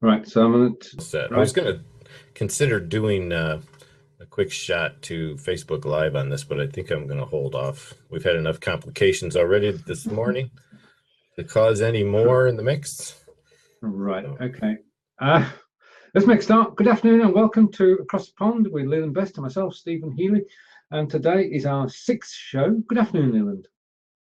Right, so I'm gonna Set. I right. was going to consider doing a quick shot to Facebook Live on this, but I think I'm going to hold off. We've had enough complications already this morning to cause any more in the mix. Right, So, okay. Uh, let's make a start. Good afternoon and welcome to Across the Pond with Leland Best and myself, Stephen Healy. And today is our sixth show. Good afternoon, Leland.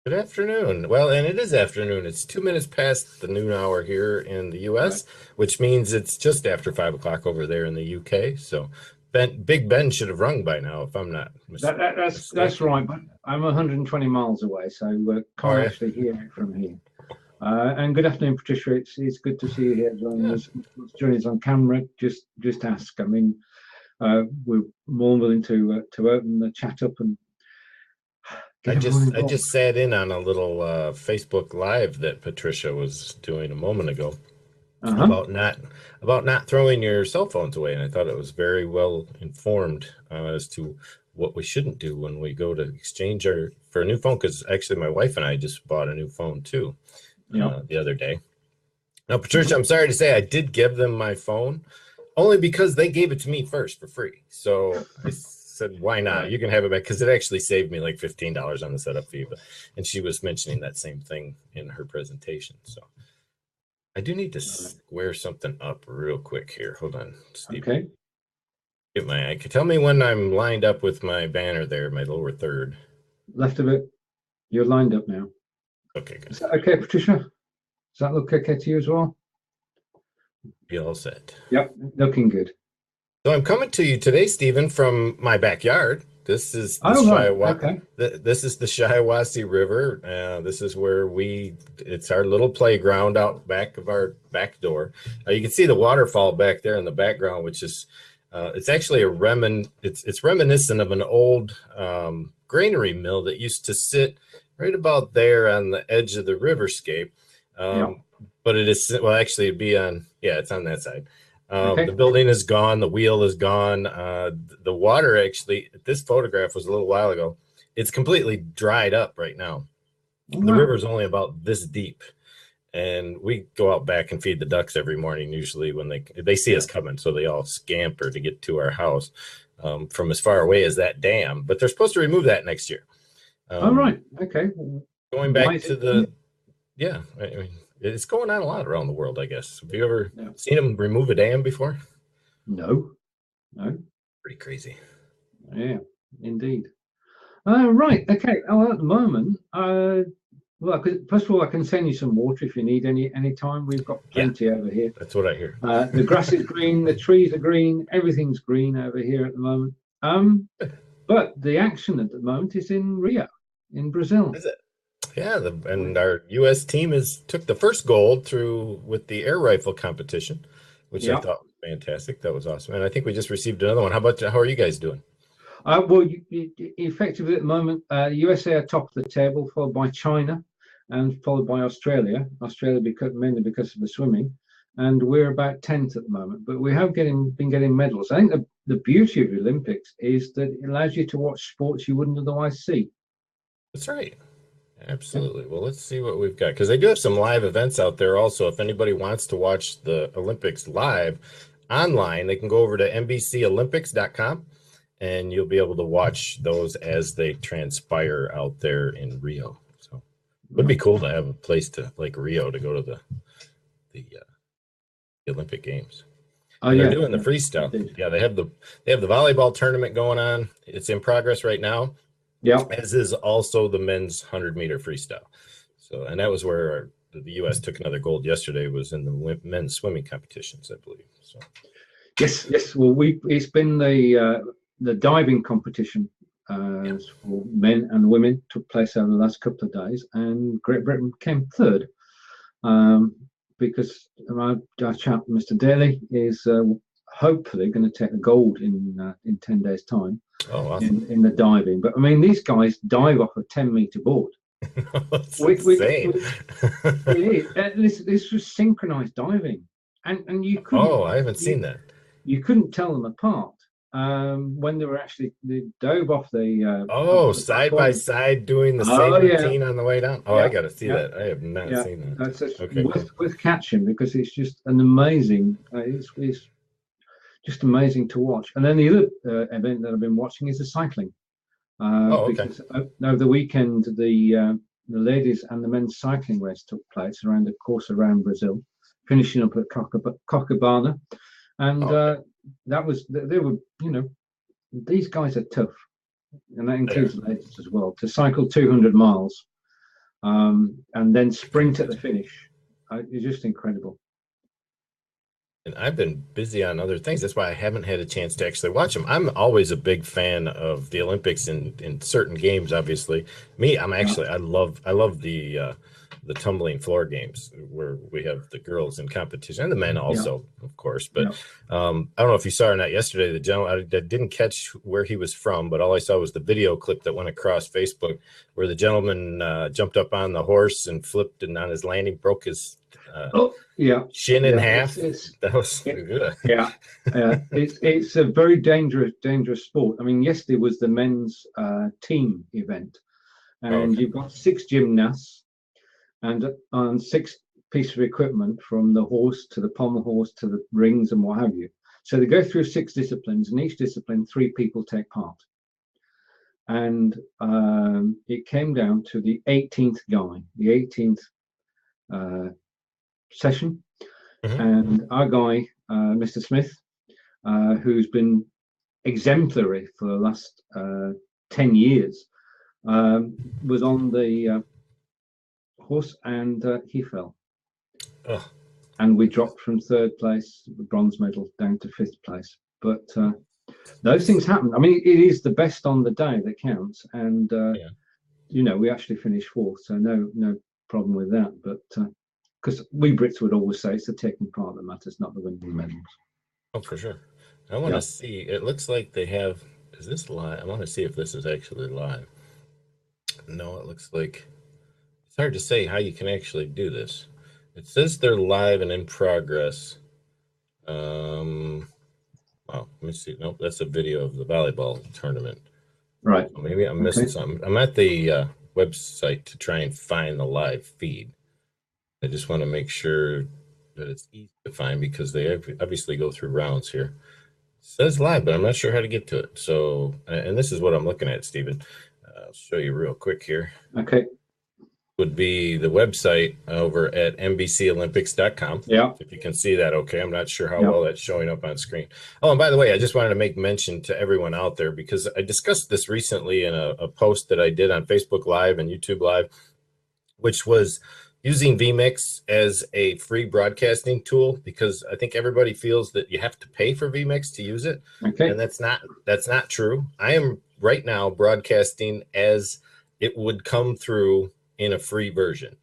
good afternoon. Well, and it is afternoon. It's 2 minutes past the noon hour here in the Right. U.S., which means it's just after 5 o'clock over there in the U.K. So Big Ben should have rung by now, if I'm not That's mistaken. right, but I'm 120 miles away, so Oh, can't yeah. actually hear it from here. And good afternoon, Patricia. It's good to see you here joining Yeah. us. Joining us on camera. Just ask. I mean, we're more than willing to open the chat up and I get everyone just I involved. just sat in on a little Facebook Live that Patricia was doing a moment ago Uh-huh. about not throwing your cell phones away, and I thought it was very well informed as to what we shouldn't do when we go to exchange our for a new phone. Because actually, my wife and I just bought a new phone too Yeah. the other day. Now, Patricia, Mhm. I'm sorry to say I did give them my phone only because they gave it to me first for free. So I said, why not? Right. You can have it back because it actually saved me like $15 on the setup fee. And she was mentioning that same thing in her presentation. So I do need to Right. square something up real quick here. Hold on, Stephen. Okay. Tell me when I'm lined up with my banner there, my lower third. Left of it. You're lined up now. Okay, good. Is that okay, Patricia? Does that look okay to you as well? Be all set. Yep. Looking good. So I'm coming to you today, Stephen, from my backyard. This is the Oh, right. Shiawassee. Okay. This is the Shiawassee River. This is where it's our little playground out back of our back door. You can see the waterfall back there in the background, which is, it's actually it's reminiscent of an old granary mill that used to sit right about there on the edge of the riverscape. Yeah. Um, but well, actually it'd be yeah, it's on that side. The Okay. building is gone. The wheel is gone. The water actually, this photograph was a little while ago. It's completely dried up right now. Oh, The river wow. is only about this deep, and we go out back and feed the ducks every morning. Usually, when they see Yeah. us coming, so they all scamper to get to our house from as far away as that dam. But they're supposed to remove that next year. Oh, Um, right. Okay. Going Why back is to it done? yeah, I mean, it's going on a lot around the world, I guess. Have you ever Yeah. seen them remove a dam before? No. No. Pretty crazy. Yeah. Indeed. Right. Okay. Oh, at the moment, well, first of all, I can send you some water if you need any time. We've got Yeah, plenty over here. that's what I hear. The grass is green, the trees are green, everything's green over here at the moment. But the action at the moment is in Rio, in Brazil. Is it? Yeah, We- and our U.S. team is took the first gold through with the air rifle competition, which I Yeah. thought was fantastic. That was awesome, and I think we just received another one. How are you guys doing? Well, effectively at the moment, USA are top of the table, followed by China, and followed by Australia. Australia mainly because of the swimming, and we're about 10th at the moment. But we have been getting medals. I think the beauty of the Olympics is that it allows you to watch sports you wouldn't otherwise see. That's right. Yeah. Absolutely. Well, let's see what we've got because they do have some live events out there also. If anybody wants to watch the Olympics live online, they can go over to NBCOlympics.com and you'll be able to watch those as they transpire out there in Rio. So it would Yeah. be cool to have a place to like Rio to go to the Olympic Games. Oh And they're yeah, doing the yeah, freestyle. indeed. Yeah, they have the volleyball tournament going on. It's in progress right now, Yeah. as is also the men's 100-meter freestyle. So, and that was where the U.S. took another gold yesterday. Was in the men's swimming competitions, I believe. So, Yes, yes. Well, we it's been the diving competition yeah. for men and women took place over the last couple of days, and Great Britain came third um, because our chap, Mr. Daly, is hopefully going to take the gold in 10 days' time Oh, awesome! in the diving. But I mean, these guys dive off a 10-meter board. That's insane. Which it is. This was synchronized diving, and you couldn't Oh, I haven't you seen that. you couldn't tell them apart. when they dove off the Oh, side by side doing the same routine on the way down. Oh, yeah, I got to see that. I have not seen that. That's Okay, worth catching because it's just an amazing. It's just amazing to watch. And then the other event that I've been watching is the cycling. Because over the weekend the ladies and the men's cycling race took place around the course around Brazil, finishing up at Copacabana, and that was they were these guys are tough, and that includes the ladies as well, to cycle 200 miles and then sprint at the finish. It's just incredible. And I've been busy on other things. That's why I haven't had a chance to actually watch them. I'm always a big fan of the Olympics in certain games. Obviously, I love the tumbling floor games where we have the girls in competition and the men also, of course. But I don't know if you saw or not yesterday. The gentleman, I didn't catch where he was from, but all I saw was the video clip that went across Facebook where the gentleman jumped up on the horse and flipped, and on his landing broke his shin in half. That was good. It's a very dangerous sport. I mean, yesterday was the men's team event, and you've got 6 gymnasts and on 6 pieces of equipment, from the horse to the pommel horse to the rings and what have you. So they go through 6 disciplines, and each discipline 3 people take part. And it came down to the 18th guy, the 18th session, and our guy, Mr. Smith, who's been exemplary for the last 10 years, was on the horse, and he fell. And we dropped from 3rd place, the bronze medal, down to 5th place. But those things happen. I mean, it is the best on the day that counts, and we actually finished 4th, so no problem with that. But because we Brits would always say it's the taking part that matters, not the winning medals. Oh, for sure. I want to see. It looks like they have. Is this live? I want to see if this is actually live. No, it looks like it's hard to say how you can actually do this. It says they're live and in progress. Wow, let me see. Nope, that's a video of the volleyball tournament. Right. So maybe I'm missing something. I'm at the website to try and find the live feed. I just want to make sure that it's easy to find because they obviously go through rounds here. It says live, but I'm not sure how to get to it. So, and this is what I'm looking at, Stephen. I'll show you real quick here. Okay. Would be the website over at NBCOlympics.com. Yeah. If you can see that, okay. I'm not sure how well that's showing up on screen. Oh, and by the way, I just wanted to make mention to everyone out there because I discussed this recently in a post that I did on Facebook Live and YouTube Live, which was using Vmix as a free broadcasting tool, because I think everybody feels that you have to pay for Vmix to use it. Okay. And that's not true. I am right now broadcasting as it would come through in a free version.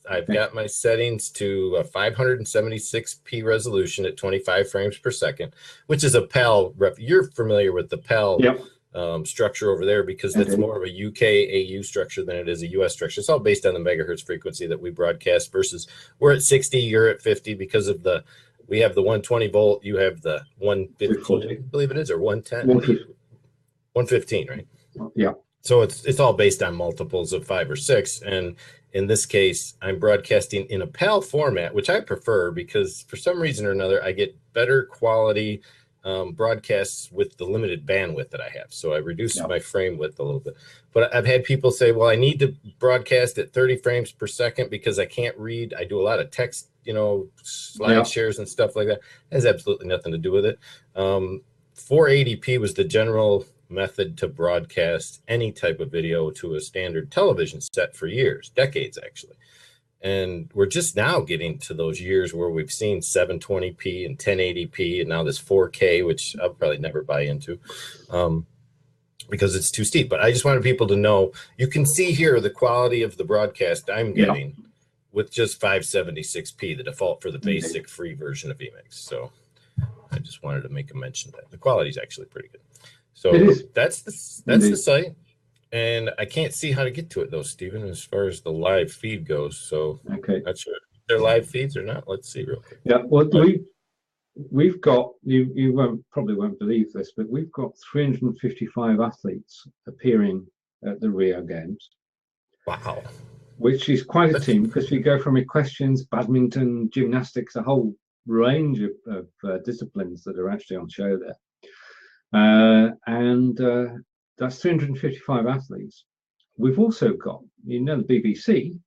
I've got my settings to a 576p resolution at 25 frames per second, which is a PAL rep. You're familiar with the PAL structure over there because that's more of a UK AU structure than it is a US structure. It's all based on the megahertz frequency that we broadcast versus we're at 60, you're at 50 because of we have the 120 volt, you have the 115, I believe it is, or 110. 115, right? Yeah. So it's all based on multiples of 5 or 6. And in this case, I'm broadcasting in a PAL format, which I prefer because for some reason or another, I get better quality broadcasts with the limited bandwidth that I have. So I reduce my frame width a little bit. But I've had people say, well, I need to broadcast at 30 frames per second because I can't read. I do a lot of text, slide shares and stuff like that. It has absolutely nothing to do with it. 480p was the general method to broadcast any type of video to a standard television set for years, decades actually. And we're just now getting to those years where we've seen 720p and 1080p and now this 4K, which I'll probably never buy into because it's too steep. But I just wanted people to know, you can see here the quality of the broadcast I'm getting with just 576p, the default for the basic free version of Vmix. So I just wanted to make a mention that the quality is actually pretty good. So that's the site, and I can't see how to get to it though, Stephen, as far as the live feed goes. So not sure if they're live feeds or not. Let's see real quick. Yeah, well, we've got, you probably won't believe this, but we've got 355 athletes appearing at the Rio Games. Wow. Which is quite a team, because we go from equestrians, badminton, gymnastics, a whole range of disciplines that are actually on show there. And that's 355 athletes. We've also got, the BBC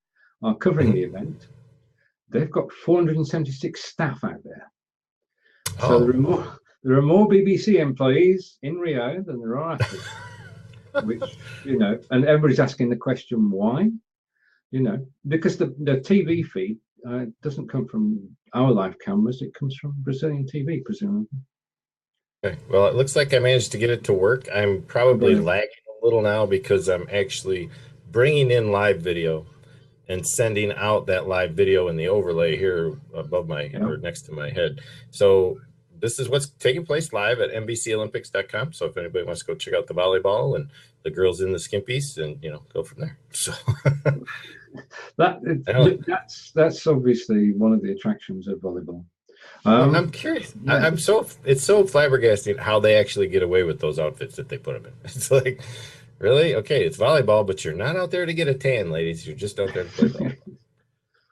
are covering the event. They've got 476 staff out there. So there are more BBC employees in Rio than there are athletes. Which, and everybody's asking the question, why? Because the TV feed doesn't come from our live cameras, it comes from Brazilian TV, presumably. Okay. Well, it looks like I managed to get it to work. I'm probably lagging a little now because I'm actually bringing in live video and sending out that live video in the overlay here above my or next to my head. So this is what's taking place live at NBCOlympics.com. So if anybody wants to go check out the volleyball and the girls in the skimpies, and go from there. So that's obviously one of the attractions of volleyball. I'm curious. Yeah. It's so flabbergasting how they actually get away with those outfits that they put them in. It's like, really? Okay, it's volleyball, but you're not out there to get a tan, ladies. You're just out there to play volleyball.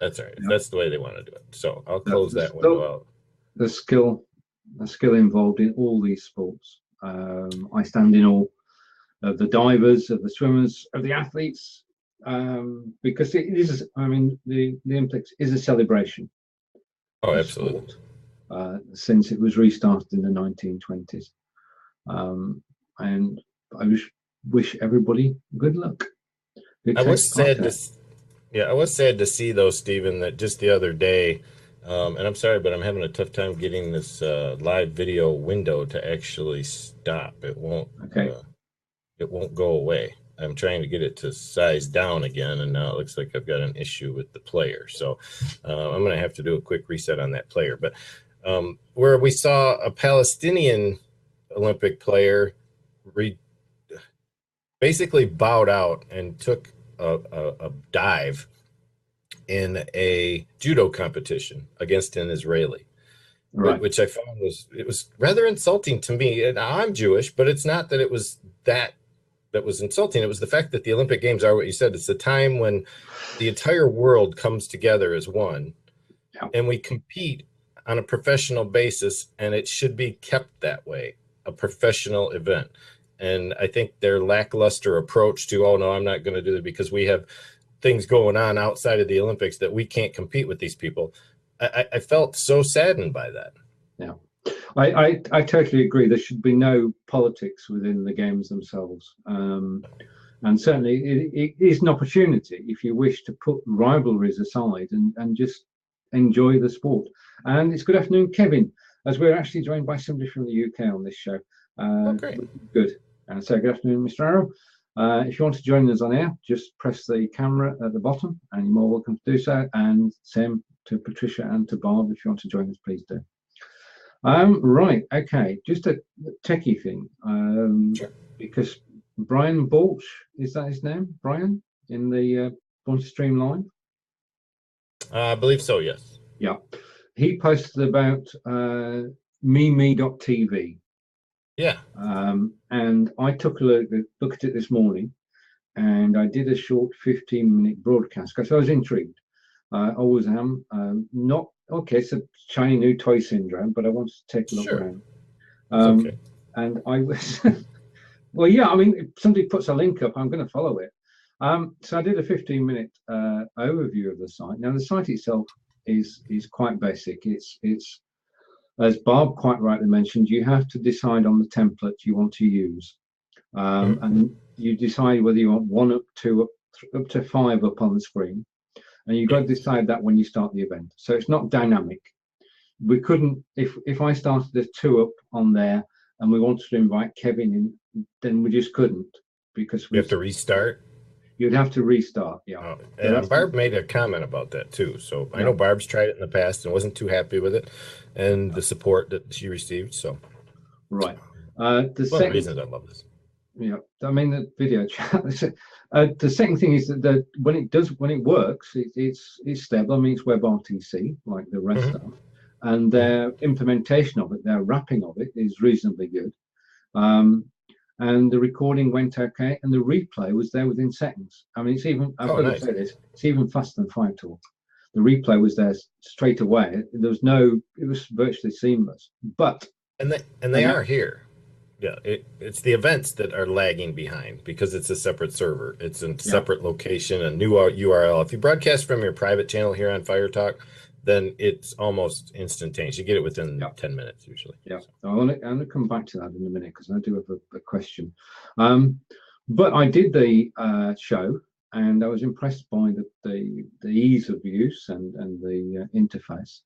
That's all right. That's the way they want to do it. So I'll close that window out. The skill involved in all these sports. I stand in awe of the divers, of the swimmers, of the athletes, because it is. I mean, the Olympics is a celebration. Oh, absolutely. Sport, since it was restarted in the 1920s, and I wish everybody good luck. I was sad to see though, Stephen, that just the other day, and I'm sorry, but I'm having a tough time getting this live video window to actually stop. It won't. Okay. It won't go away. I'm trying to get it to size down again, and now it looks like I've got an issue with the player. So I'm going to have to do a quick reset on that player. But where we saw a Palestinian Olympic player basically bowed out and took a dive in a judo competition against an Israeli, right. Which I found was rather insulting to me. And I'm Jewish, but it's not that it was that was insulting. It was the fact that the Olympic Games are what you said. It's the time when the entire world comes together as one, and we compete on a professional basis, and it should be kept that way, a professional event. And I think their lackluster approach to, oh no, I'm not going to do it because we have things going on outside of the Olympics that we can't compete with these people. I felt so saddened by that. Yeah. I totally agree. There should be no politics within the games themselves. And certainly it is an opportunity if you wish to put rivalries aside and just enjoy the sport. And it's good afternoon, Kevin, as we're actually joined by somebody from the UK on this show. Great. Good. So good afternoon, Mr. Arrow. If you want to join us on air, just press the camera at the bottom and you're more welcome to do so. And same to Patricia and to Bob. If you want to join us, please do. Right, okay, just a techie thing, Sure. Because Brian Balch, is that his name, Brian, in the Bunch Stream Live? I believe so, yes. Yeah, he posted about me.tv. Yeah. And I took a look at it this morning, and I did a short 15-minute broadcast because I was intrigued. I always am. Not okay, it's a shiny new toy syndrome, but I wanted to take a look around. Okay. And I was, well, yeah, I mean, if somebody puts a link up, I'm going to follow it. So I did a 15-minute overview of the site. Now, the site itself is quite basic. It's as Barb quite rightly mentioned, you have to decide on the template you want to use, and you decide whether you want 1 up, 2 up to 5 up on the screen. And you've got to decide that when you start the event. So it's not dynamic. We couldn't, if I started a 2 up on there and we wanted to invite Kevin in, then we just couldn't, because we have to restart. You'd have to restart, yeah. Oh, and Barb made a comment about that too. So I know Barb's tried it in the past and wasn't too happy with it, and the support that she received. So right, one of the reasons I love this. Yeah, I mean the video chat. The second thing is that when it works, it's stable. I mean, it's WebRTC like the rest of them. and their implementation of it, their wrapping of it, is reasonably good. And the recording went okay, and the replay was there within seconds. I mean, it's even, I've got to say this, it's even faster than FireTalk. The replay was there straight away. There was no, it was virtually seamless. But they are here. Yeah, it's the events that are lagging behind because it's a separate server. It's a separate location, a new URL. If you broadcast from your private channel here on FireTalk, then it's almost instantaneous. You get it within 10 minutes usually. Yeah, so I'm going to come back to that in a minute because I do have a question. But I did the show, and I was impressed by the ease of use and the interface.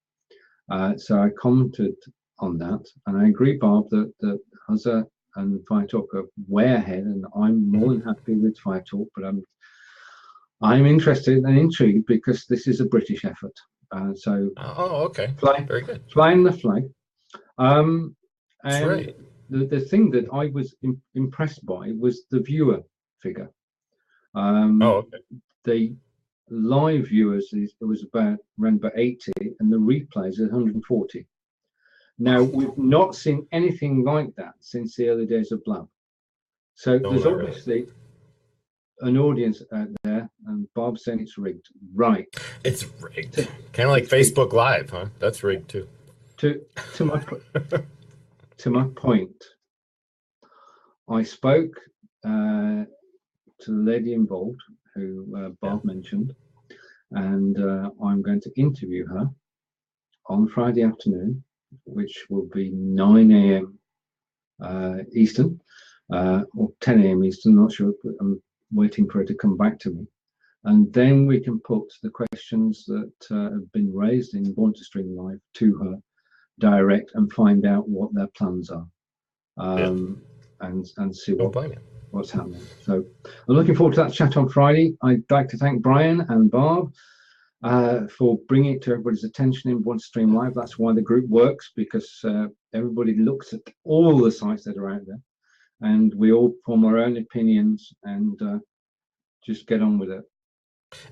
So I commented on that, and I agree, Bob, that Huzza and FireTalk are way ahead, and I'm more than happy with FireTalk. But I'm interested and intrigued because this is a British effort. So okay, very good. Flying the flag. And that's right. The thing that I was impressed by was the viewer figure. The live viewers was around about 80, and the replays are 140. Now, we've not seen anything like that since the early days of Blab. So there's obviously an audience out there, and Bob's saying it's rigged. Right. It's rigged. Kind of like Facebook Live, huh? That's rigged too. To my point, I spoke to the lady involved who Bob mentioned, and I'm going to interview her on Friday afternoon, which will be 9 a.m. Eastern, or 10 a.m. Eastern, not sure, but I'm waiting for her to come back to me. And then we can put the questions that have been raised in Born to Stream Live to her direct and find out what their plans are, and see what's happening. So I'm looking forward to that chat on Friday. I'd like to thank Brian and Barb for bringing it to everybody's attention in Born to Stream Live. That's why the group works, because everybody looks at all the sites that are out there, and we all form our own opinions and just get on with it.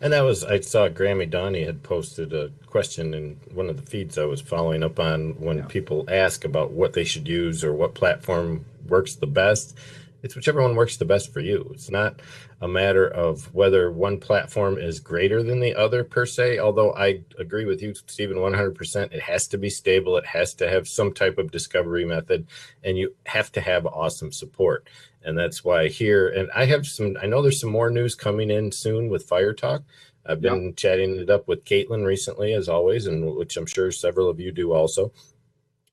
And that was, I saw Grammy Donnie had posted a question in one of the feeds I was following up on when people ask about what they should use or what platform works the best. It's whichever one works the best for you. It's not a matter of whether one platform is greater than the other per se, although I agree with you, Stephen, 100%. It has to be stable. It has to have some type of discovery method, and you have to have awesome support. And that's why here, and I know there's some more news coming in soon with FireTalk. I've been chatting it up with Caitlin recently, as always, and which I'm sure several of you do also.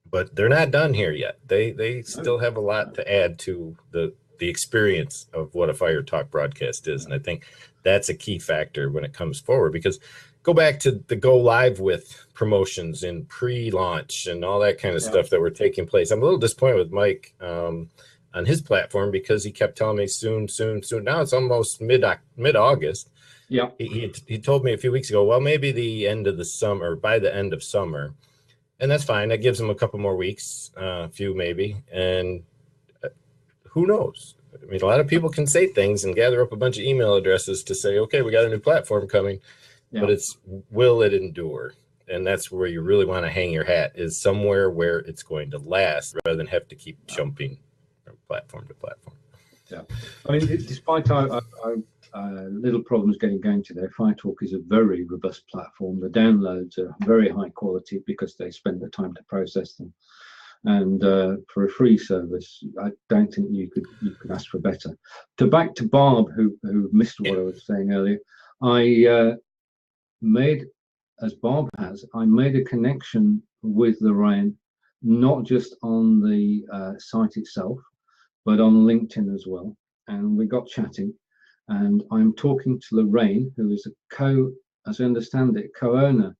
But they're not done here yet. They still have a lot to add to the experience of what a FireTalk broadcast is. And I think that's a key factor when it comes forward, because go back to the go live with promotions and pre-launch and all that kind of stuff that were taking place. I'm a little disappointed with Mike on his platform because he kept telling me soon. Now it's almost mid-August. Yeah. He told me a few weeks ago, well, maybe the end of the summer, by the end of summer. And that's fine. That gives them a couple more weeks, a few maybe. And who knows? I mean, a lot of people can say things and gather up a bunch of email addresses to say, okay, we got a new platform coming, but it's, will it endure? And that's where you really want to hang your hat, is somewhere where it's going to last rather than have to keep jumping from platform to platform. Yeah. I mean, despite our little problems getting going today, FireTalk is a very robust platform. The downloads are very high quality because they spend the time to process them. And for a free service, I don't think you could ask for better. Back to Barb, who missed what I was saying earlier, I made, as Barb has, I made a connection with Lorraine, not just on the site itself, but on LinkedIn as well. And we got chatting, and I'm talking to Lorraine, who is as I understand it, co-owner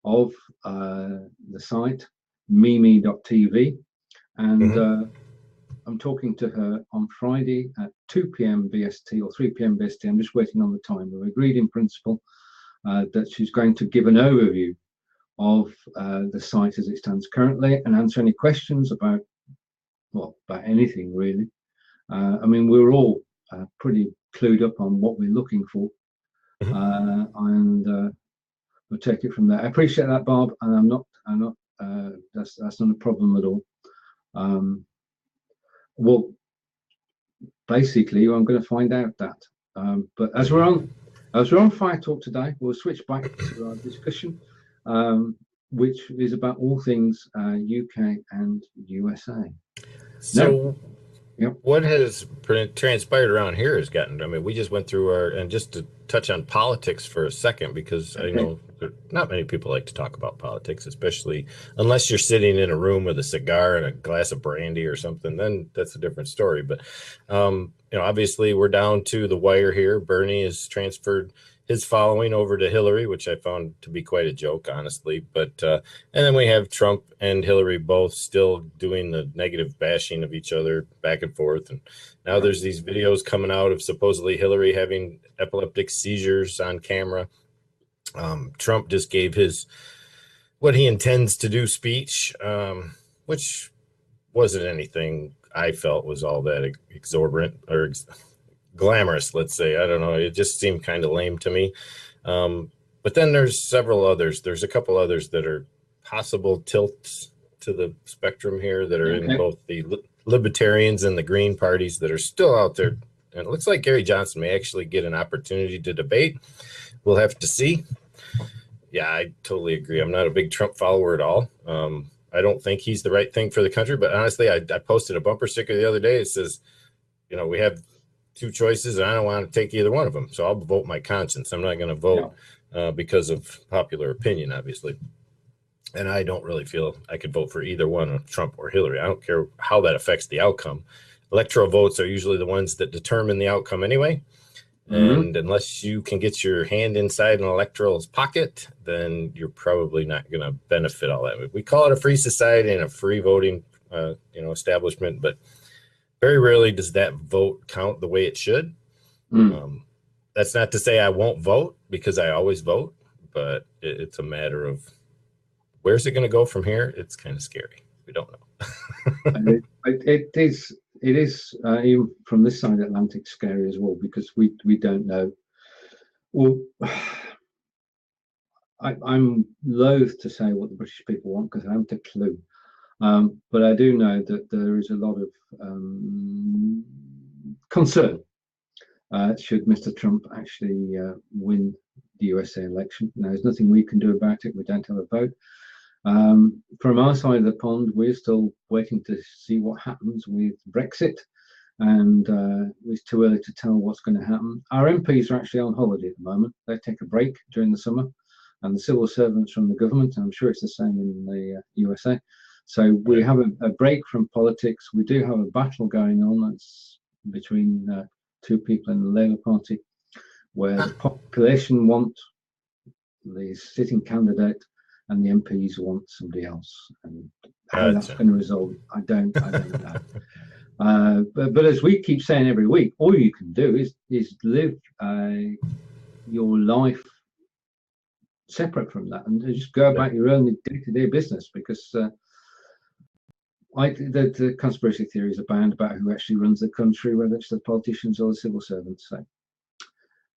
of the site, mimi.tv, and I'm talking to her on Friday at 2 p.m. BST or 3 p.m. BST. I'm just waiting on the time. We've agreed in principle that she's going to give an overview of the site as it stands currently and answer any questions about anything really. I mean, we're all pretty clued up on what we're looking for, and we'll take it from there. I appreciate that, Bob, and I'm not That's not a problem at all. Well, basically, I'm going to find out that. But as we're on FireTalk today, we'll switch back to our discussion, which is about all things UK and USA. So, yep. What has transpired around here has gotten, I mean, we just went through and just to touch on politics for a second, because I know not many people like to talk about politics, especially unless you're sitting in a room with a cigar and a glass of brandy or something, then that's a different story. But, obviously we're down to the wire here. Bernie has transferred his following over to Hillary, which I found to be quite a joke, honestly. But and then we have Trump and Hillary both still doing the negative bashing of each other back and forth. And now there's these videos coming out of supposedly Hillary having epileptic seizures on camera. Trump just gave his what he intends to do speech, which wasn't anything I felt was all that exorbitant or glamorous, let's say. I don't know. It just seemed kind of lame to me. But then there's several others. There's a couple others that are possible tilts to the spectrum here that are in both the libertarians and the Green parties that are still out there. And it looks like Gary Johnson may actually get an opportunity to debate. We'll have to see. Yeah, I totally agree. I'm not a big Trump follower at all. I don't think he's the right thing for the country. But honestly, I posted a bumper sticker the other day. It says, we have two choices, and I don't want to take either one of them. So I'll vote my conscience. I'm not going to vote because of popular opinion, obviously. And I don't really feel I could vote for either one of Trump or Hillary. I don't care how that affects the outcome. Electoral votes are usually the ones that determine the outcome anyway. And unless you can get your hand inside an electoral's pocket, then you're probably not going to benefit all that. We call it a free society and a free voting, establishment, but very rarely does that vote count the way it should. That's not to say I won't vote, because I always vote, but it's a matter of where's it going to go from here? It's kind of scary. We don't know. It is even from this side of the Atlantic scary as well, because we don't know. Well, I'm loath to say what the British people want, because I haven't a clue. But I do know that there is a lot of concern should Mr. Trump actually win the USA election. Now, there's nothing we can do about it. We don't have a vote. From our side of the pond, we're still waiting to see what happens with Brexit, and it's too early to tell what's going to happen. Our MPs are actually on holiday at the moment. They take a break during the summer, and the civil servants from the government, and I'm sure it's the same in the USA. So we have a break from politics. We do have a battle going on that's between two people in the Labour Party, where the population want the sitting candidate and the MPs want somebody else. And how that's going to resolve, I don't know. But as we keep saying every week, all you can do is live your life separate from that, and just go about your own day-to-day business, because the conspiracy theories abound about who actually runs the country, whether it's the politicians or the civil servants. So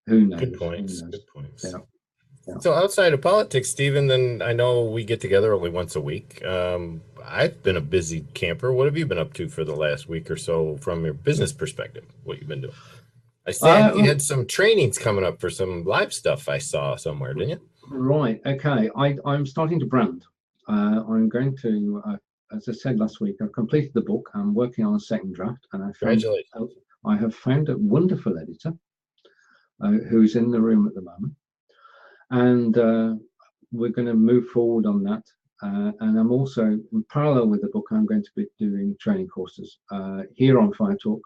who knows? Good points. Good points. Yeah. So outside of politics, Stephen, then I know we get together only once a week. I've been a busy camper. What have you been up to for the last week or so from your business perspective? What you've been doing? I said you had some trainings coming up for some live stuff I saw somewhere, didn't you? Right. Okay. I'm starting to brand. I'm going to, as I said last week, I've completed the book. I'm working on a second draft, and I have found a wonderful editor who's in the room at the moment. And we're going to move forward on that. And I'm also, in parallel with the book, I'm going to be doing training courses here on FireTalk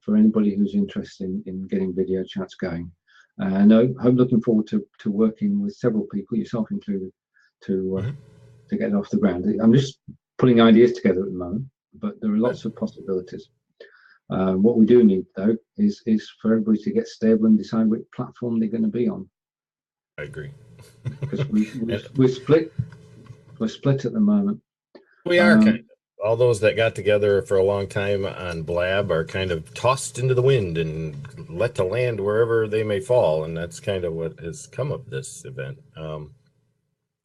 for anybody who's interested in getting video chats going. And I'm looking forward to working with several people, yourself included, to get it off the ground. I'm just putting ideas together at the moment, but there are lots of possibilities. What we do need, though, is for everybody to get stable and decide which platform they're going to be on. I agree. Because we're split. We're split at the moment. We are kind of. All those that got together for a long time on Blab are kind of tossed into the wind and let to land wherever they may fall, and that's kind of what has come of this event.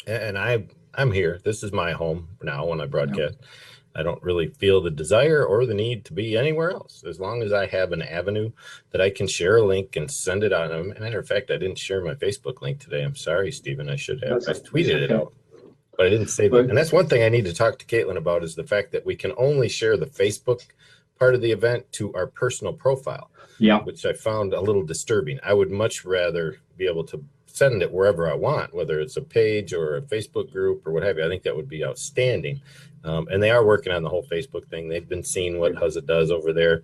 And I I'm here. This is my home now when I broadcast. Yeah. I don't really feel the desire or the need to be anywhere else. As long as I have an avenue that I can share a link and send it out. As a matter of fact, I didn't share my Facebook link today. I'm sorry, Stephen. I should have. I tweeted it out, but I didn't say that. And that's one thing I need to talk to Caitlin about, is the fact that we can only share the Facebook part of the event to our personal profile. Yeah. Which I found a little disturbing. I would much rather be able to send it wherever I want, whether it's a page or a Facebook group or what have you. I think that would be outstanding. And they are working on the whole Facebook thing. They've been seeing what Huzza does over there.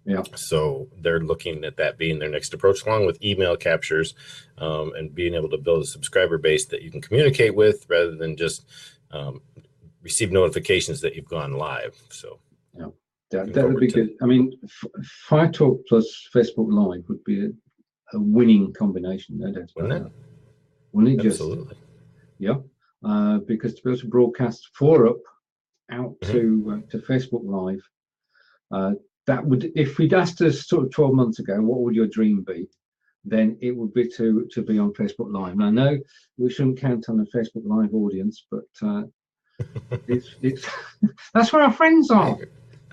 Yeah. So they're looking at that being their next approach, along with email captures and being able to build a subscriber base that you can communicate with rather than just receive notifications that you've gone live. So yeah, that would be good. I mean, FireTalk plus Facebook Live would be a winning combination. Wouldn't it? Wouldn't it? Absolutely. Yeah. Because to be able to broadcast up out to Facebook Live, that would, if we'd asked us sort of 12 months ago, what would your dream be? Then it would be to be on Facebook Live. And I know we shouldn't count on a Facebook Live audience, but it's that's where our friends are.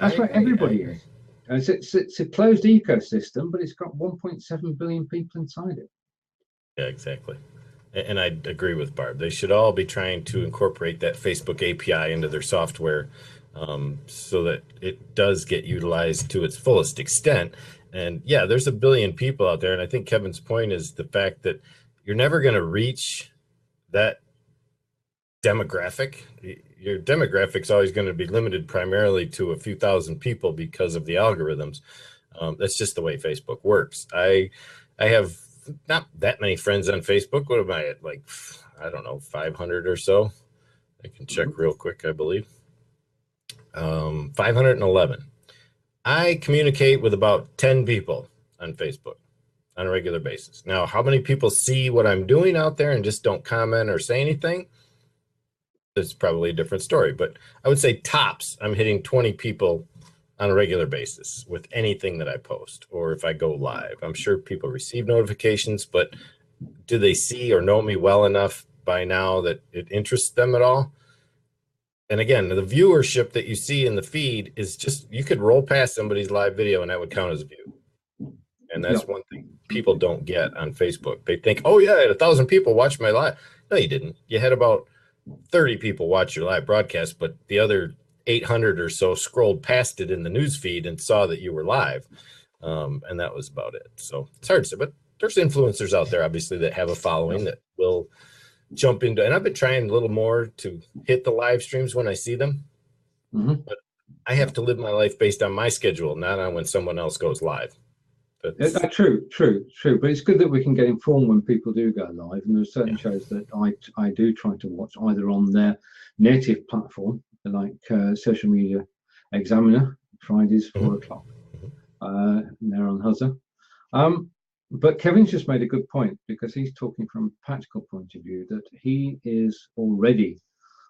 That's where everybody is. It's a closed ecosystem, but it's got 1.7 billion people inside it. Yeah, exactly. And I agree with Barb. They should all be trying to incorporate that Facebook API into their software so that it does get utilized to its fullest extent. And yeah, there's a billion people out there. And I think Kevin's point is the fact that you're never going to reach that demographic. Your demographic's always going to be limited primarily to a few thousand people because of the algorithms. That's just the way Facebook works. I have not that many friends on Facebook. What am I at? Like, I don't know, 500 or so. I can check real quick, I believe. 511. I communicate with about 10 people on Facebook on a regular basis. Now, how many people see what I'm doing out there and just don't comment or say anything? It's probably a different story, but I would say tops, I'm hitting 20 people on a regular basis with anything that I post or if I go live. I'm sure people receive notifications, but do they see or know me well enough by now that it interests them at all? And again, the viewership that you see in the feed is just, you could roll past somebody's live video and that would count as a view. And that's one thing people don't get on Facebook. They think, oh yeah, I had 1,000 people watch my live. No, you didn't. You had about 30 people watch your live broadcast, but the other 800 or so scrolled past it in the news feed and saw that you were live. And that was about it. So it's hard to say, but there's influencers out there, obviously, that have a following that will jump into, and I've been trying a little more to hit the live streams when I see them, but I have to live my life based on my schedule, not on when someone else goes live. That's true. But it's good that we can get informed when people do go live, and there are certain shows that I do try to watch either on their native platform, like Social Media Examiner, Fridays 4 o'clock. And they're on Huzza. But Kevin's just made a good point, because he's talking from a practical point of view that he is already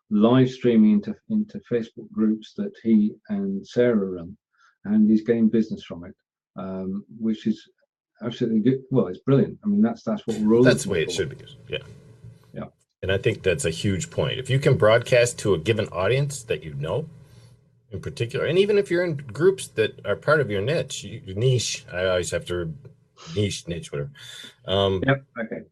live streaming into Facebook groups that he and Sarah run, and he's getting business from it. Which is absolutely good. Well, it's brilliant. I mean, that's what we're all. That's the way it should be. Yeah. And I think that's a huge point. If you can broadcast to a given audience that you know, in particular, and even if you're in groups that are part of your niche. I always have to niche, whatever. Okay.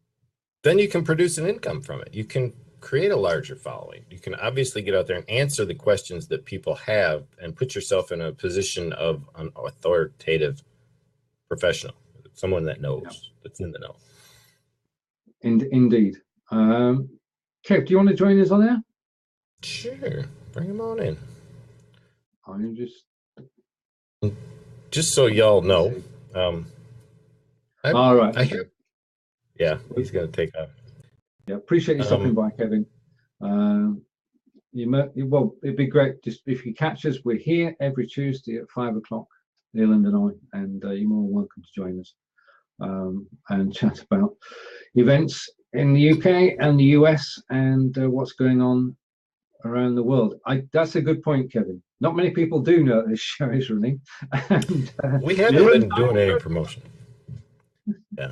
Then you can produce an income from it. You can create a larger following. You can obviously get out there and answer the questions that people have and put yourself in a position of an authoritative professional, someone that knows, that's in the know. Indeed. Kev, do you want to join us on there? Sure, bring him on in. I'm just so y'all know. All right. He's going to take off. Yeah, appreciate you stopping by, Kevin. Well, it'd be great just if you catch us. We're here every Tuesday at 5 o'clock, Leland and I, and you're more than welcome to join us and chat about events in the UK and the US and what's going on around the world. That's a good point, Kevin. Not many people do know this show is running. And, we haven't been doing any promotion. Yeah.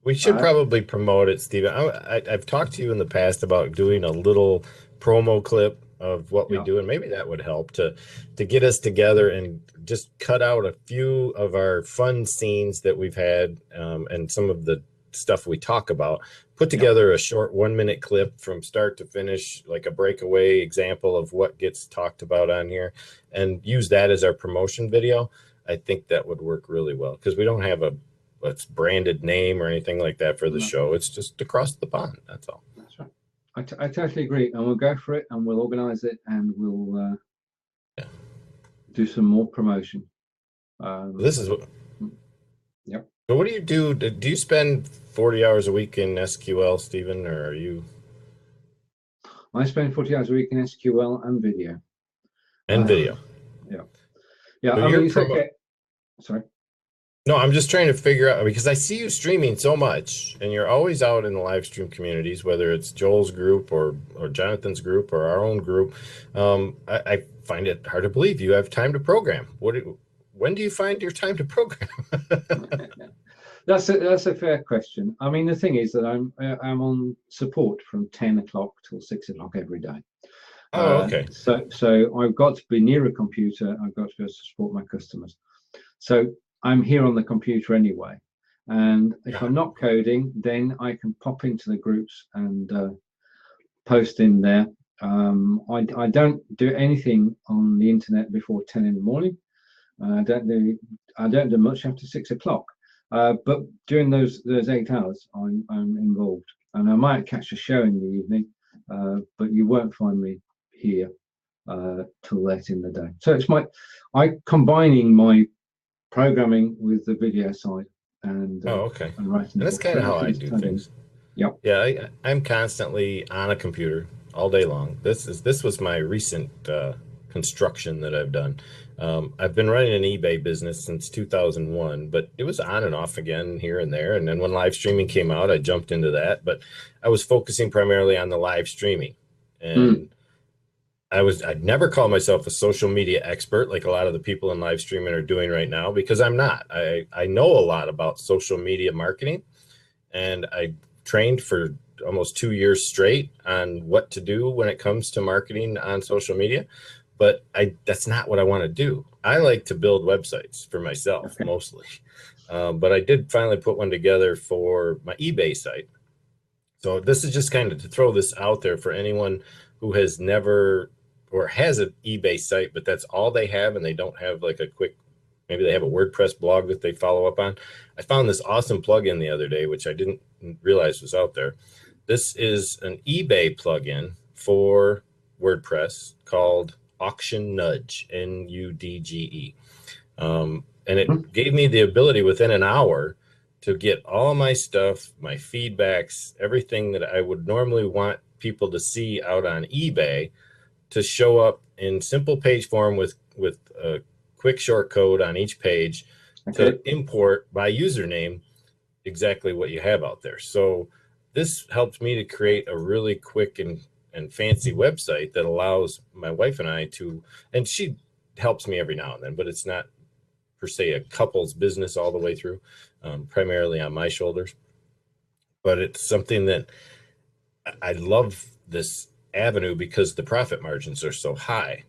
We should probably promote it, Stephen. I've talked to you in the past about doing a little promo clip of what we do, and maybe that would help to get us together and just cut out a few of our fun scenes that we've had, and some of the stuff we talk about. Put together a short 1-minute clip from start to finish, like a breakaway example of what gets talked about on here, and use that as our promotion video. I think that would work really well, because we don't have a branded name or anything like that for the show. It's just across the pond. That's all. That's right. I totally agree, and we'll go for it, and we'll organize it, and we'll do some more promotion. This is what. So what do you do? Do you spend 40 hours a week in SQL, Stephen, or are you? I spend 40 hours a week in SQL and video. And video. Yeah. So I mean, it's okay. Sorry. No, I'm just trying to figure out, because I see you streaming so much, and you're always out in the live stream communities, whether it's Joel's group or Jonathan's group or our own group. I find it hard to believe you have time to program. When do you find your time to program? That's a fair question. I mean, the thing is that I'm on support from 10 o'clock till 6 o'clock every day. Oh, okay. So I've got to be near a computer. I've got to be able to support my customers. So I'm here on the computer anyway, and if I'm not coding, then I can pop into the groups and post in there. I don't do anything on the internet before 10 in the morning. I don't do much after 6 o'clock. But during those 8 hours, I'm involved, and I might catch a show in the evening, but you won't find me here till late in the day. So it's combining my programming with the video side, and okay, and writing. And that's kind of how I do things. I'm constantly on a computer all day long. This was my recent construction that I've done. I've been running an eBay business since 2001, but it was on and off again here and there. And then when live streaming came out, I jumped into that, but I was focusing primarily on the live streaming. And I'd never call myself a social media expert like a lot of the people in live streaming are doing right now, because I'm not. I know a lot about social media marketing, and I trained for almost 2 years straight on what to do when it comes to marketing on social media. But that's not what I want to do. I like to build websites for myself mostly. But I did finally put one together for my eBay site. So this is just kind of to throw this out there for anyone who has never or has an eBay site, but that's all they have, and they don't have like a quick, maybe they have a WordPress blog that they follow up on. I found this awesome plugin the other day, which I didn't realize was out there. This is an eBay plugin for WordPress called Auction Nudge, Nudge. And it gave me the ability within an hour to get all my stuff, my feedbacks, everything that I would normally want people to see out on eBay to show up in simple page form with a quick short code on each page to import by username exactly what you have out there. So this helped me to create a really quick and fancy website that allows my wife and I to, and she helps me every now and then, but it's not per se a couple's business all the way through, primarily on my shoulders. But it's something that I love this avenue because the profit margins are so high.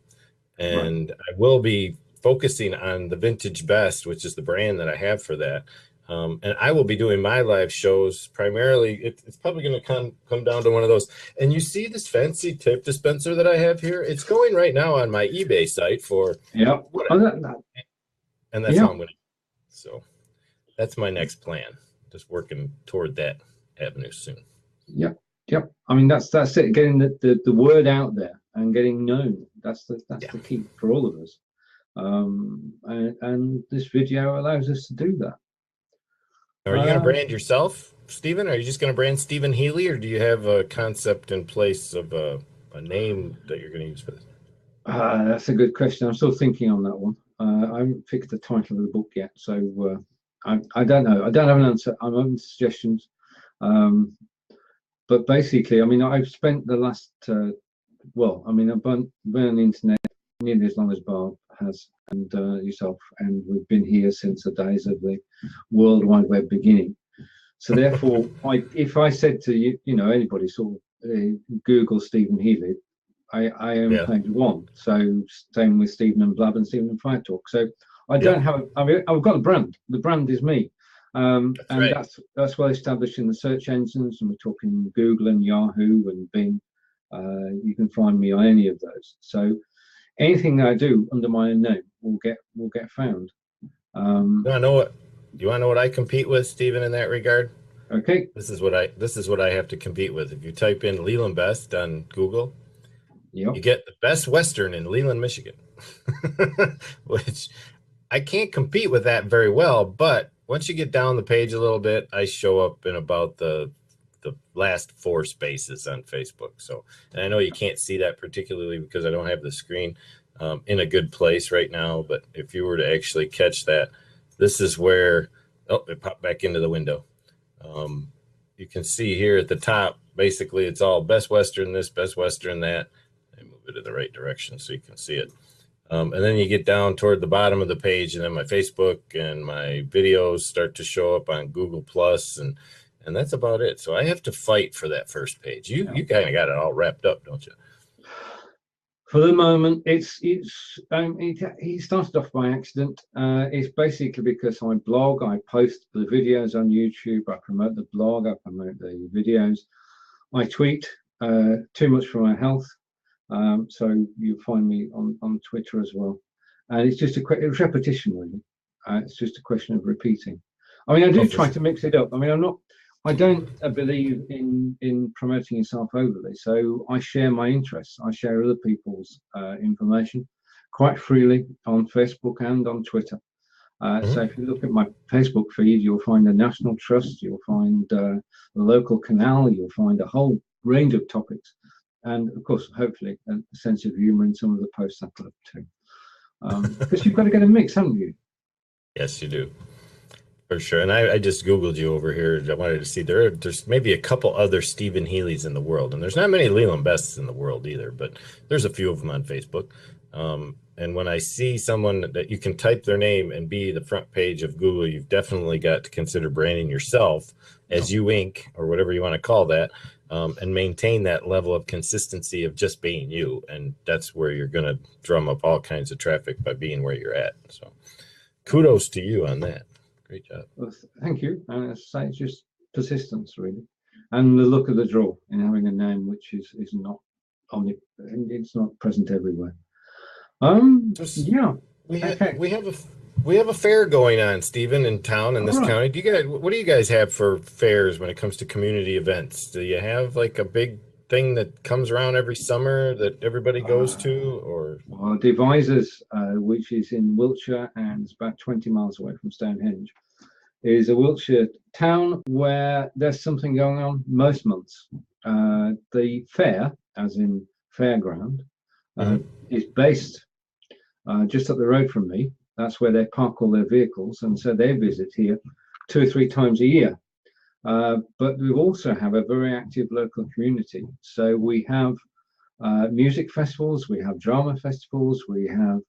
And I will be focusing on the Vintage Best, which is the brand that I have for that. And I will be doing my live shows primarily. It's probably going to come down to one of those. And you see this fancy tape dispenser that I have here? It's going right now on my eBay site for and that's how I'm going to. So that's my next plan. Just working toward that avenue soon. Yep. I mean, that's it. Getting the word out there and getting known. That's the key for all of us. And this video allows us to do that. Are you going to brand yourself, Stephen? Are you just going to brand Stephen Healy, or do you have a concept in place of a name that you're going to use for this? That's a good question. I'm still thinking on that one. I haven't picked the title of the book yet, so I don't know. I don't have an answer. I'm open to suggestions. But basically, I mean, I've spent the last, I've been on the internet nearly as long as Bob has, and yourself, and we've been here since the days of the World Wide Web beginning. So therefore, if I said to you, anybody sort of Google Stephen Healy, I own page one. So same with Stephen and Blab and Stephen and FireTalk. So I don't have. I mean, I've got the brand. The brand is me, and that's well established in the search engines. And we're talking Google and Yahoo and Bing. You can find me on any of those. So anything that I do under my own name will get found. You want to know what I compete with, Stephen, in that regard? Okay. This is what I have to compete with. If you type in Leland Best on Google, you get the Best Western in Leland, Michigan, which I can't compete with that very well. But once you get down the page a little bit, I show up in about the last 4 spaces on Facebook. So, and I know you can't see that particularly because I don't have the screen in a good place right now. But if you were to actually catch that, this is where, it popped back into the window. You can see here at the top, basically it's all Best Western this, Best Western that. I move it in the right direction so you can see it. And then you get down toward the bottom of the page, and then my Facebook and my videos start to show up on Google Plus, and that's about it. So I have to fight for that first page. You kind of got it all wrapped up, don't you? For the moment, it started off by accident. It's basically because I blog, I post the videos on YouTube, I promote the blog, I promote the videos, I tweet too much for my health. So you find me on Twitter as well, and it's just it's repetition really. It's just a question of repeating. I mean, I do try to mix it up. I mean, I don't believe in promoting yourself overly, so I share my interests. I share other people's information quite freely on Facebook and on Twitter. So if you look at my Facebook feed, you'll find a national trust, you'll find a local canal, you'll find a whole range of topics. And of course, hopefully, a sense of humor in some of the posts I put up too. Because you've got to get a mix, haven't you? Yes, you do. For sure. And I just Googled you over here. I wanted to see there's maybe a couple other Stephen Healys in the world. And there's not many Leland Bests in the world either, but there's a few of them on Facebook. And when I see someone that you can type their name and be the front page of Google, you've definitely got to consider branding yourself as you Inc. or whatever you want to call that, and maintain that level of consistency of just being you. And that's where you're going to drum up all kinds of traffic by being where you're at. So kudos to you on that. Great job. Well, thank you. And as I say, it's just persistence, really, and the look of the draw in having a name which is not it's not present everywhere. We have a fair going on, Stephen, in town in this county. What do you guys have for fairs when it comes to community events? Do you have like a big thing that comes around every summer that everybody goes to, or? Well, Devizes, which is in Wiltshire and it's about 20 miles away from Stonehenge, is a Wiltshire town where there's something going on most months. The fair, as in fairground, is based just up the road from me. That's where they park all their vehicles, and so they visit here 2 or 3 times a year. But we also have a very active local community. So we have music festivals, we have drama festivals, we have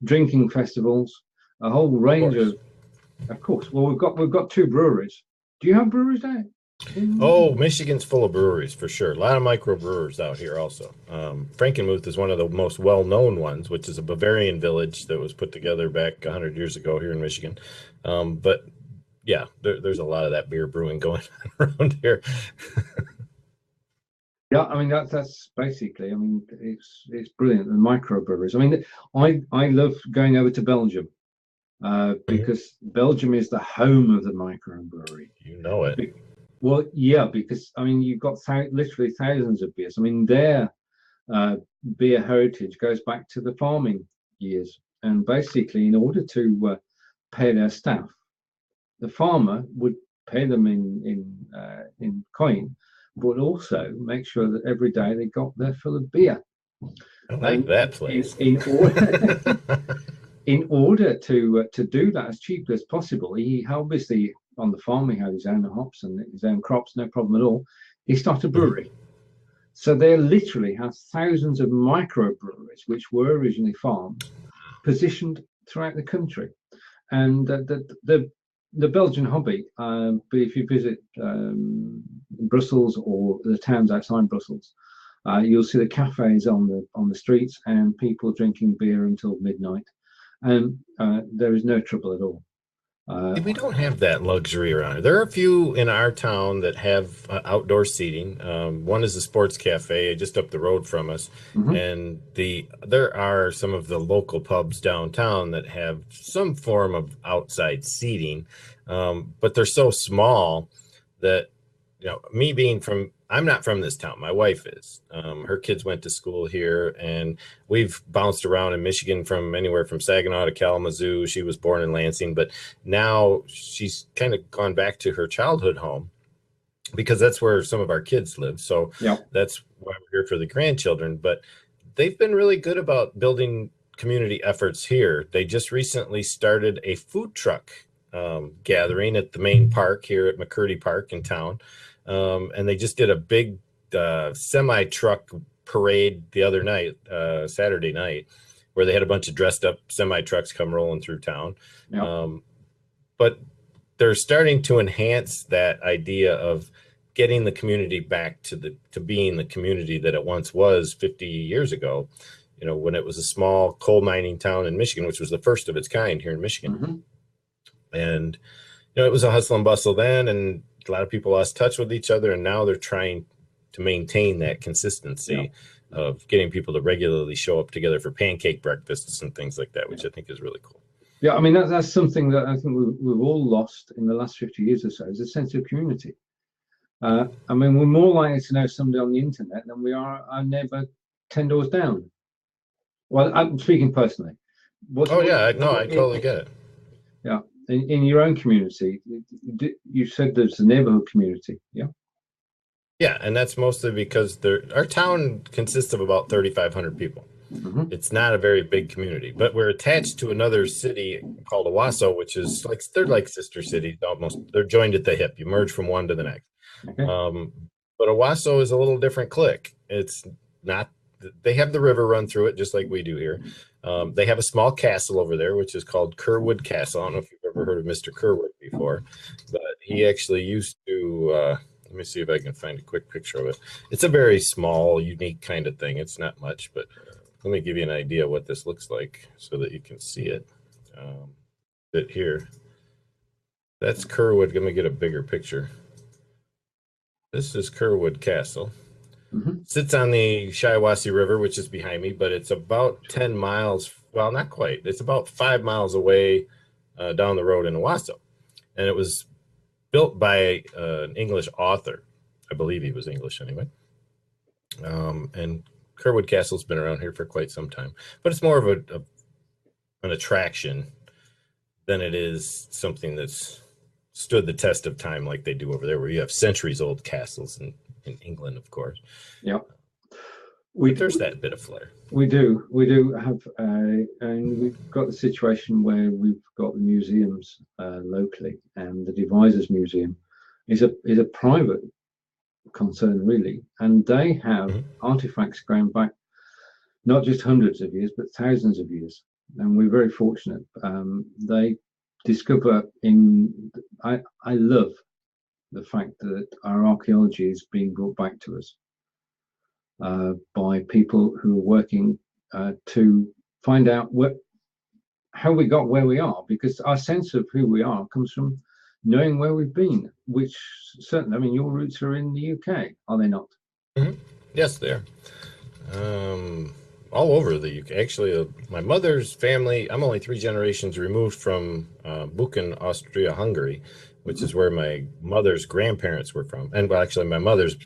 drinking festivals, a whole range of course. Well, we've got 2 breweries. Do you have breweries there? Oh, Michigan's full of breweries for sure. A lot of microbrewers out here also. Frankenmuth is one of the most well-known ones, which is a Bavarian village that was put together back 100 years ago here in Michigan. But yeah, there's a lot of that beer brewing going on around here. Yeah, I mean that's basically. I mean it's brilliant. The microbreweries. I mean, I love going over to Belgium because Belgium is the home of the microbrewery. You know it. Well, yeah, because I mean you've got literally thousands of beers. I mean their beer heritage goes back to the farming years, and basically in order to pay their staff, the farmer would pay them in coin, but also make sure that every day they got their fill of beer. I like that place. In order to do that as cheaply as possible, he obviously on the farm he had his own hops and his own crops, no problem at all. He started a brewery. So they literally have thousands of microbreweries which were originally farmed, positioned throughout the country, and the the Belgian hobby. But if you visit Brussels or the towns outside Brussels, you'll see the cafes on the streets and people drinking beer until midnight, and there is no trouble at all. We don't have that luxury around here. There are a few in our town that have outdoor seating. One is a sports cafe just up the road from us, and there are some of the local pubs downtown that have some form of outside seating, but they're so small that, you know, I'm not from this town. My wife is. Her kids went to school here, and we've bounced around in Michigan from anywhere from Saginaw to Kalamazoo. She was born in Lansing, but now she's kind of gone back to her childhood home because that's where some of our kids live. So that's why we're here for the grandchildren. But they've been really good about building community efforts here. They just recently started a food truck gathering at the main park here at McCurdy Park in town. And they just did a big semi truck parade the other night, Saturday night, where they had a bunch of dressed up semi trucks come rolling through town. But they're starting to enhance that idea of getting the community back to being the community that it once was 50 years ago, you know, when it was a small coal mining town in Michigan, which was the first of its kind here in Michigan. And, you know, it was a hustle and bustle then, and a lot of people lost touch with each other, and now they're trying to maintain that consistency of getting people to regularly show up together for pancake breakfasts and things like that, which I think is really cool. Yeah, I mean, that's something that I think we've all lost in the last 50 years or so, is a sense of community. I mean, we're more likely to know somebody on the internet than we are our neighbor 10 doors down. Well, I'm speaking personally. I totally get it. Yeah. In your own community, you said there's a neighborhood community, Yeah, and that's mostly because our town consists of about 3,500 people. It's not a very big community, but we're attached to another city called Owasso, which is they're like sister cities almost. They're joined at the hip. You merge from one to the next. But Owasso is a little different clique. It's not. They have the river run through it just like we do here. They have a small castle over there, which is called Kerwood Castle. I don't know if you've ever heard of Mr. Kerwood before, but he actually used to, let me see if I can find a quick picture of it. It's a very small, unique kind of thing. It's not much, but let me give you an idea what this looks like so that you can see it. Here. That's Kerwood. Let me get a bigger picture. This is Kerwood Castle. Sits on the Shiawassee River, which is behind me, but it's about 10 miles. Well, not quite. It's about 5 miles away down the road in Owasso. And it was built by an English author. I believe he was English anyway. And Kerwood Castle's been around here for quite some time. But it's more of an attraction than it is something that's stood the test of time like they do over there, where you have centuries-old castles in England, of course. There's that bit of flair. We do have, and we've got the situation where we've got the museums locally, and the Devisers Museum is a private concern really, and they have artifacts going back not just hundreds of years but thousands of years, and we're very fortunate. They discover I love the fact that our archaeology is being brought back to us by people who are working to find out how we got where we are, because our sense of who we are comes from knowing where we've been, which certainly, I mean, your roots are in the UK, are they not? Yes, they are. All over the UK. Actually, my mother's family, I'm only 3 generations removed from Buchen, Austria-Hungary, which is where my mother's grandparents were from. And well, actually, my mother's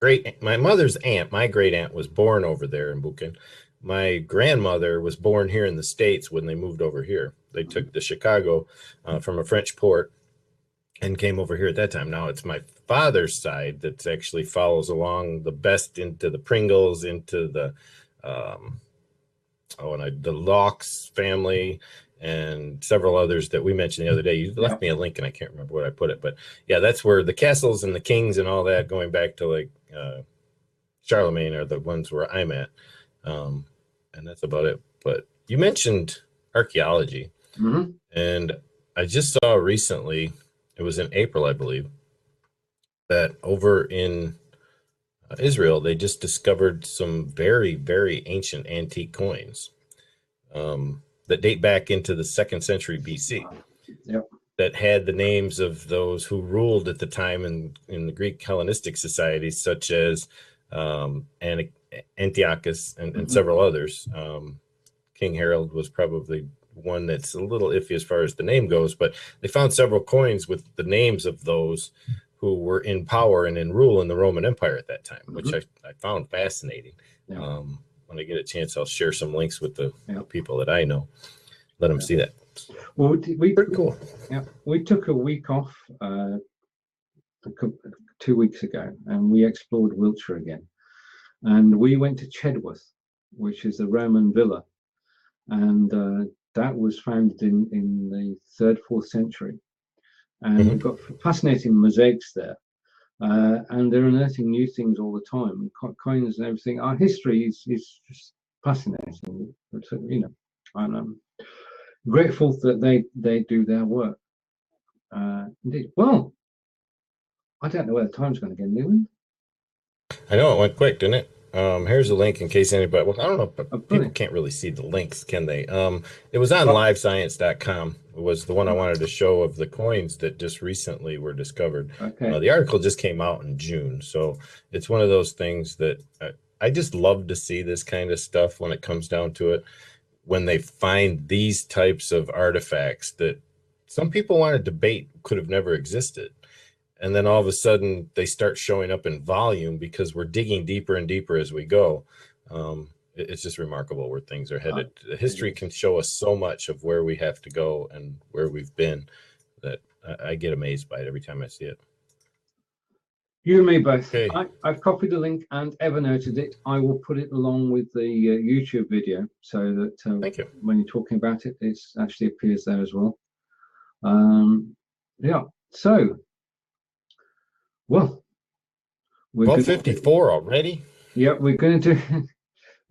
aunt, my great aunt, was born over there in Buchen. My grandmother was born here in the States when they moved over here. They took the Chicago from a French port and came over here at that time. Now it's my father's side that actually follows along the best into the Pringles, into the the Locks family, and several others that we mentioned the other day. You left me a link and I can't remember where I put it, but yeah, that's where the castles and the kings and all that, going back to like Charlemagne, are the ones where I'm at. And that's about it. But you mentioned archaeology, and I just saw recently, it was in April, I believe, that over in Israel, they just discovered some very, very ancient antique coins that date back into the 2nd century BC. Yep. That had the names of those who ruled at the time in the Greek Hellenistic societies, such as Antiochus and several others. King Harold was probably one that's a little iffy as far as the name goes, but they found several coins with the names of those who were in power and in rule in the Roman Empire at that time, which I found fascinating. Yeah. When I get a chance, I'll share some links with the people that I know. Let them see that. Well, pretty cool. Yeah, we took a week off 2 weeks ago, and we explored Wiltshire again. And we went to Chedworth, which is a Roman villa, and that was founded in the 3rd, 4th century. And we've got fascinating mosaics there, and they're unearthing new things all the time, coins and everything. Our history is just fascinating, you know, and I'm grateful that they do their work. Indeed. Well, I don't know where the time's going to go, Leland. I know it went quick, didn't it? Here's a link in case anybody, well, I don't know, but people can't really see the links, can they? It was on livescience.com. It was the one I wanted to show of the coins that just recently were discovered. Okay. The article just came out in June. So it's one of those things that I just love to see this kind of stuff when it comes down to it. When they find these types of artifacts that some people want to debate could have never existed. And then all of a sudden they start showing up in volume because we're digging deeper and deeper as we go. It's just remarkable where things are headed. History can show us so much of where we have to go and where we've been that I get amazed by it every time I see it. You and me both. Okay. I've copied the link and evernoted it. I will put it along with the YouTube video so that Thank you. when you're talking about it, it actually appears there as well. Yeah. So, well, we're 12:54 already. Yeah, we're going to do.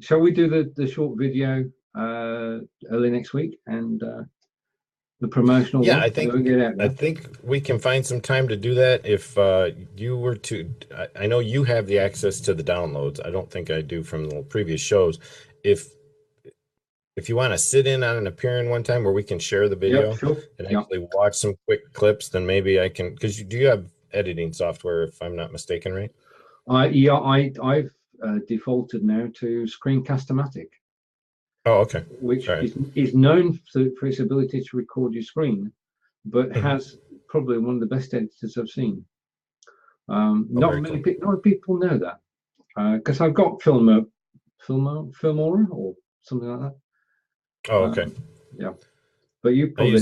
Shall we do the short video early next week and the promotional? Yeah, one? I think we can find some time to do that. If you were to, I know you have the access to the downloads. I don't think I do from the previous shows. If you want to sit in on an appearing one time where we can share the video and actually watch some quick clips, then maybe I can. Because do you have editing software, if I'm not mistaken, right? Yeah, I've defaulted now to Screencast-O-Matic. Oh, okay. Which is known for its ability to record your screen, but has probably one of the best editors I've seen. Not many people know that, because I've got Filmora or something like that. Oh, okay. Yeah, but you probably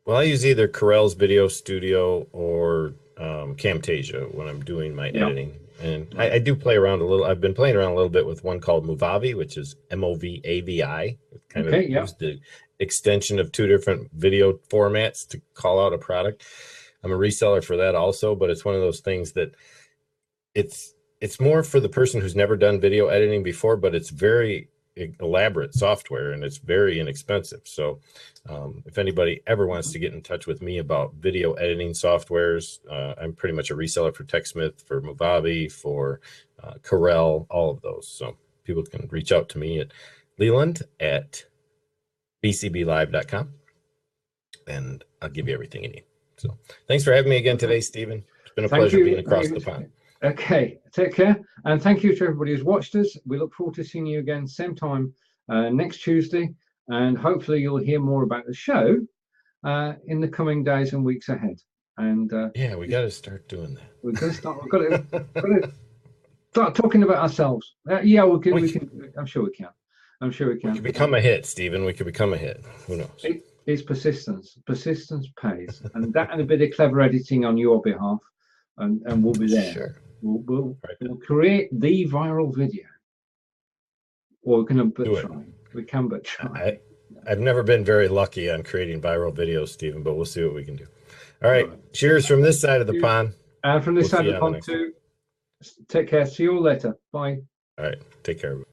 I use either Corel's Video Studio or Camtasia when I'm doing my editing. And I do play around a little. I've been playing around a little bit with one called Movavi, which is Movavi. Kind of use the extension of 2 different video formats to call out a product. I'm a reseller for that also, but it's one of those things that it's more for the person who's never done video editing before, but it's very elaborate software and it's very inexpensive. So if anybody ever wants to get in touch with me about video editing softwares, I'm pretty much a reseller for TechSmith, for Movavi, for Corel, all of those. So people can reach out to me at leland@bcblive.com and I'll give you everything you need. So thanks for having me again today, Stephen. It's been a pleasure being across the pond. Okay, take care, and thank you to everybody who's watched us. We look forward to seeing you again same time next Tuesday, and hopefully you'll hear more about the show in the coming days and weeks ahead. And yeah, we got to start doing that. We've got to start. We've got to start talking about ourselves. Yeah, we can. I'm sure we can. I'm sure we can. We could become a hit, Stephen. We could become a hit. Who knows? It's persistence. Persistence pays, and that and a bit of clever editing on your behalf, and we'll be there. Sure. We'll create the viral video, or we can but try. We can but try. I've never been very lucky on creating viral videos, Stephen, but we'll see what we can do. All right. Cheers from this side of the pond. And from this side of the pond too. Take care. See you all later. Bye. All right. Take care.